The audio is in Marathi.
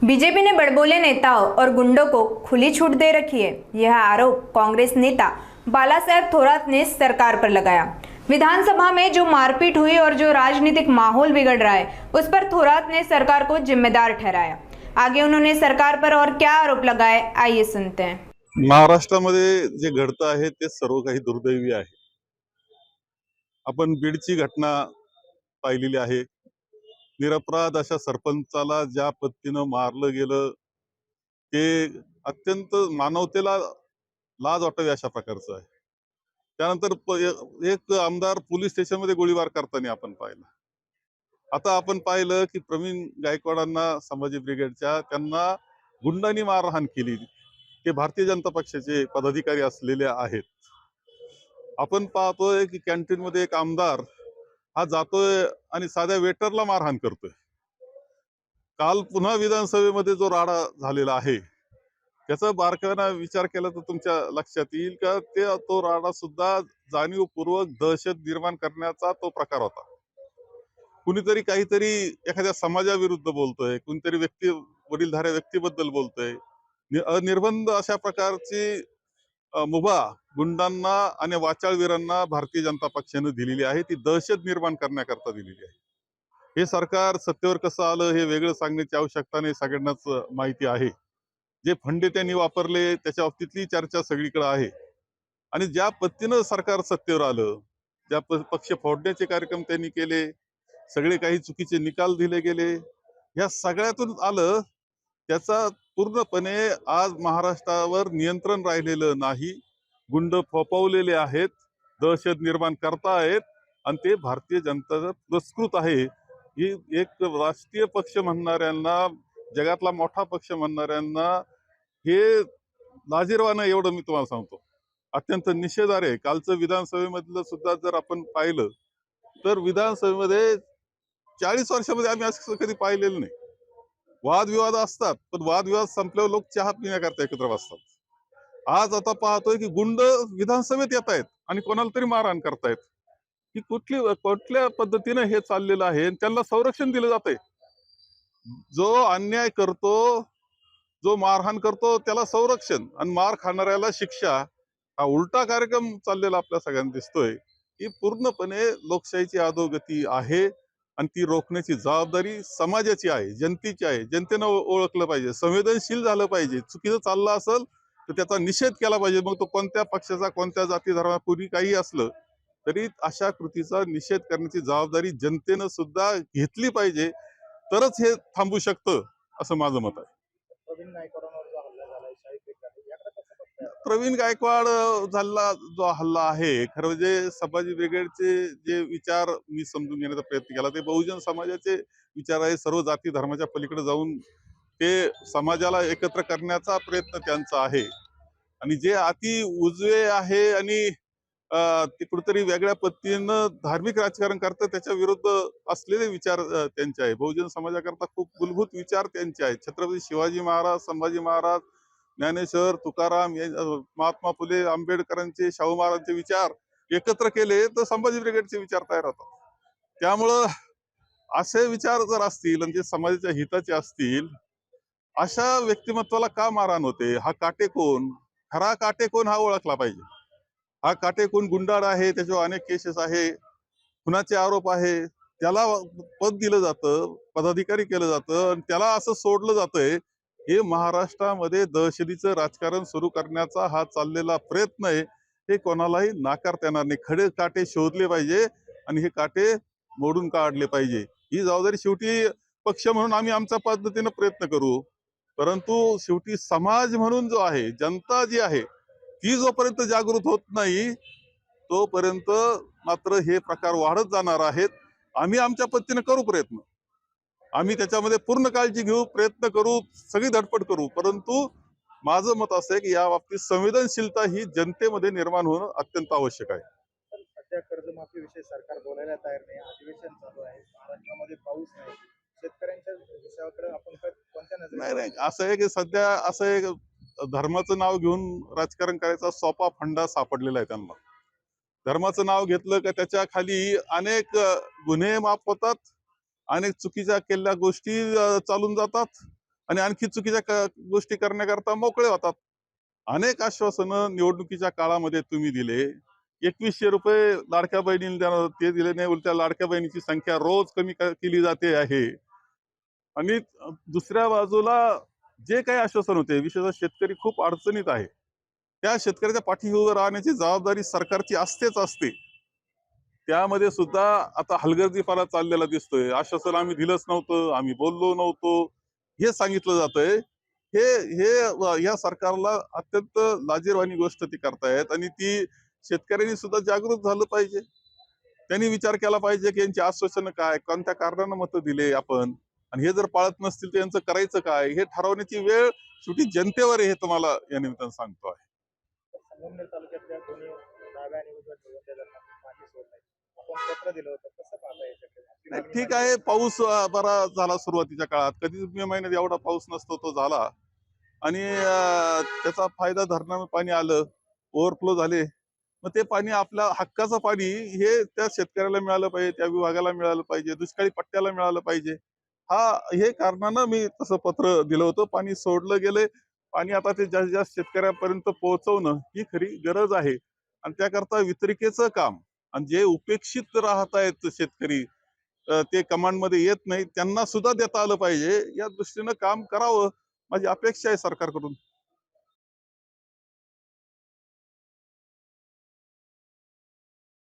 बीजेपी ने बड़बोले नेताओं और गुंडों को खुली छूट दे रखी है। यह आरोप कांग्रेस नेता बालासाहेब थोरात ने सरकार पर लगाया। विधानसभा में जो मारपीट हुई और जो राजनीतिक माहौल बिगड़ रहा है, उस पर थोरात ने सरकार को जिम्मेदार ठहराया। आगे उन्होंने सरकार पर और क्या आरोप लगाए, आइए सुनते हैं। महाराष्ट्रामध्ये जे घडतं आहे ते सर्व काही दुर्दैवी आहे। आपण बीडची घटना पाहिलेली आहे। निरपराध अशा सरपंचाला ज्या पद्धतीनं मारलं गेलं ते अत्यंत मानवतेला लाज वाटावी अशा प्रकारचं आहे। त्यानंतर एक आमदार पोलीस स्टेशनमध्ये गोळीबार करताना आपण पाहिलं। आता आपण पाहिलं की प्रवीण गायकवाडांना संभाजी ब्रिगेडच्या त्यांना गुंडांनी मारहाण केली। ते भारतीय जनता पक्षाचे पदाधिकारी असलेले आहेत। आपण पाहतोय की कॅन्टीन मध्ये एक आमदार हा जातोय आणि साध्या वेटरला मारहाण करतोय। काल पुन्हा विधानसभेमध्ये जो राडा झालेला आहे त्याचा बारकाईने विचार केला तर तुमच्या लक्षात येईल का तो राडा सुद्धा जाणीवपूर्वक दहशत निर्माण करण्याचा तो प्रकार होता। कुणीतरी काहीतरी एखाद्या समाजाविरुद्ध बोलतोय, कुणीतरी वडीलधाऱ्या व्यक्तीबद्दल बोलतोय। निर्बंध अशा प्रकारची मुभा गुंडांना आणि वाचाळवीरांना भारतीय जनता पक्षाने दिलेली आहे। ती दहशत निर्माण करण्याकरता दिलेली आहे। हे सरकार सत्तेवर कसं आलं हे वेगळं सांगण्याची आवश्यकता नाही, सगळ्यांनाच माहिती आहे। जे फंडे त्यांनी वापरले त्याच्या बाबतीतली चर्चा सगळीकडे आहे। आणि ज्या पद्धतीनं सरकार सत्तेवर आलं, ज्या पक्ष फोडण्याचे कार्यक्रम त्यांनी केले, सगळे काही चुकीचे निकाल दिले गेले, या सगळ्यातून आलं त्याचा पूर्णपणे आज महाराष्ट्रावर नियंत्रण राहिलेलं नाही। गुंड फोफवलेले आहेत, दहशत निर्माण करतायत आणि ते भारतीय जनता पुरस्कृत आहे। ही एक राष्ट्रीय पक्ष म्हणणाऱ्यांना, जगातला मोठा पक्ष म्हणणाऱ्यांना हे लाजिरवाणं एवढं मी तुम्हाला सांगतो, अत्यंत निषेधार्ह आहे। कालचं विधानसभेमधलं सुद्धा जर आपण पाहिलं तर विधानसभेमध्ये 40 वर्षामध्ये आम्ही असं कधी पाहिलेलं नाही। वादविवाद असतात पण वादविवाद संपल्यावर लोक चहा पिण्याकरता एकत्र बसतात। आज आता पाहतोय की गुंड विधानसभेत येत आहेत आणि कोणाला तरी मारहाण करतायत। की कुठल्या पद्धतीने हे चाललेलं आहे, त्यांना संरक्षण दिलं जातंय। जो अन्याय करतो, जो मारहाण करतो त्याला संरक्षण आणि मार खाणाऱ्याला शिक्षा, हा उलटा कार्यक्रम चाललेला आपल्या सगळ्यांना दिसतोय। ही पूर्णपणे लोकशाहीची अधोगती आहे आणि ती रोखण्याची जबाबदारी समाजाची आहे, जनतेची आहे। जनतेनं ओळखलं पाहिजे, संवेदनशील झालं पाहिजे। चुकीचं चाललं असेल तर त्याचा निषेध केला पाहिजे, मग तो कोणत्या पक्षाचा, कोणत्या जाती धर्मापूर्वी काही असलं तरी अशा कृतीचा निषेध करण्याची जबाबदारी जनतेनं सुद्धा घेतली पाहिजे, तरच हे थांबू शकतं असं माझं मत आहे। प्रवीण गायकवाड झाला जो हल्ला आहे, खरं म्हणजे संभाजी ब्रिगेडचे जे विचार मी समजून घेण्याचा प्रयत्न केला, ते बहुजन समाजाचे विचार आहे। सर्व जाती धर्माच्या पलीकडे जाऊन ते समाजाला एकत्र करण्याचा प्रयत्न त्यांचा आहे। आणि जे अति उजवे आहे आणि ते कुठेतरी वेगळ्या पद्धतीनं धार्मिक राजकारण करतात, त्याच्या विरुद्ध असलेले विचार त्यांचे आहे। बहुजन समाजाकरता खूप मूलभूत विचार त्यांचे आहेत। छत्रपती शिवाजी महाराज, संभाजी महाराज, ज्ञानेश्वर, तुकाराम, महात्मा फुले, आंबेडकरांचे, शाहू महाराजांचे विचार एकत्र केले तर संभाजी ब्रिगेडचे विचार तयार होतात। त्यामुळं असे विचार जर असतील आणि जे समाजाच्या हिताचे असतील, अशा व्यक्तिमत्वाला का मारहाण होते? हा काटेकोन, खरा काटेकोन हा ओळखला पाहिजे। हा काटेकोन गुंडाळ आहे, त्याच्यावर अनेक केसेस आहे, खुनाचे आरोप आहे, त्याला पद दिलं जातं, पदाधिकारी केलं जातं आणि त्याला असं सोडलं जातंय। हे महाराष्ट्रामध्ये दहशतीचं राजकारण सुरू करण्याचा हा चाललेला प्रयत्न आहे। हे कोणालाही नाकारता येणार नाही। खडे काटे शोधले पाहिजे आणि हे काटे मोडून काढले पाहिजे। ही जबाबदारी शेवटी पक्ष म्हणून आम्ही आमच्या पद्धतीने प्रयत्न करू, परंतु शेवटी समाज म्हणून जो आहे, जनता जी आहे, ती जोपर्यंत जागृत होत नाही तोपर्यंत मात्र हे प्रकार वाढत जाणार आहेत। आम्ही आमच्या पद्धतीने करू प्रयत्न, आम्ही त्याच्यामध्ये पूर्ण काळजी घेऊ, प्रयत्न करू, सगळी धडपड करू, परंतु माझं मत असं आहे की या बाबतीत संवेदनशीलता ही जनतेमध्ये निर्माण होणं अत्यंत आवश्यक आहे। सध्या कर्जमाफी विषयी सरकार बोलायला तयार नाही, अधिवेशन चालू आहे, महाराष्ट्रामध्ये पाऊस नाही, शेतकऱ्यांच्या विषयाकडे आपण कोणत्या नजरेने नाही, असं आहे की सध्या असं एक धर्माचं नाव घेऊन राजकारण करायचा सोपा फंडा सापडलेला आहे त्यांना। धर्माचं नाव घेतलं का त्याच्या खाली अनेक गुन्हे माफ होतात, अनेक चुकीच्या केलेल्या गोष्टी चालून जातात आणि आणखी चुकीच्या गोष्टी करण्याकरता मोकळे होतात. अनेक आश्वासनं निवडणुकीच्या काळामध्ये तुम्ही दिले. 2100 रुपये लाडक्या बहिणीला देणार ते दिले नाही, उलट्या लाडक्या बहिणीची संख्या रोज कमी केली जाते आहे. आणि दुसऱ्या बाजूला जे काही आश्वासन होते, विशेषतः शेतकरी खूप अडचणीत आहे, त्या शेतकऱ्याच्या पाठीशी उभं राहण्याची जबाबदारी सरकारची असतेच असते. त्यामध्ये सुद्धा आता हलगर्जीपणा चाललेला दिसतोय. आश्वासन आम्ही दिलंच नव्हतं, आम्ही बोललो नव्हतो, हे सांगितलं जातंय. हे हे या सरकारला अत्यंत लाजिरवाणी गोष्ट ती करतायत आणि ती शेतकऱ्यांनी सुद्धा जागृत झालं पाहिजे. त्यांनी विचार केला पाहिजे की यांची आश्वासनं काय, कोणत्या कारणानं मतं दिले आपण, आणि हे जर पाळत नसतील तर यांचं करायचं काय, हे ठरवण्याची वेळ शेवटी जनतेवर आहे, हे तुम्हाला या निमित्तानं सांगतो आहे. संगमनेर तालुक्यातल्या दोन्ही डाव्या आणि उजव्या निवडणुकांना पाणी सोडलंय. आपण पत्र दिलं होतं, कसं पाहता याच्याकडे? आपली नाही, मागणी ठीक मान्य आहे, पाऊस बरा झाला सुरुवातीच्या काळात. कधीच मे महिन्यात एवढा पाऊस नसतो, तो झाला. आणि त्याचा फायदा धरणानं पाणी आलं, ओव्हरफ्लो झाले. मग ते पाणी आपल्या हक्काचं पाणी हे त्या शेतकऱ्याला मिळालं पाहिजे, त्या विभागाला मिळालं पाहिजे, दुष्काळी पट्ट्याला मिळालं पाहिजे. हे कारणानं मी तसं पत्र दिलं होतं. पाणी सोडलं गेलंय. पाणी आता ते जास्तीत जास्त शेतकऱ्यापर्यंत पोहोचवणं ही खरी गरज आहे. आणि त्याकरता वितरिकेचं काम आणि जे उपेक्षित राहत आहेत शेतकरी, ते कमांडमध्ये येत नाही, त्यांना सुद्धा देता आलं पाहिजे, या दृष्टीनं काम करावं, माझी अपेक्षा आहे सरकारकडून.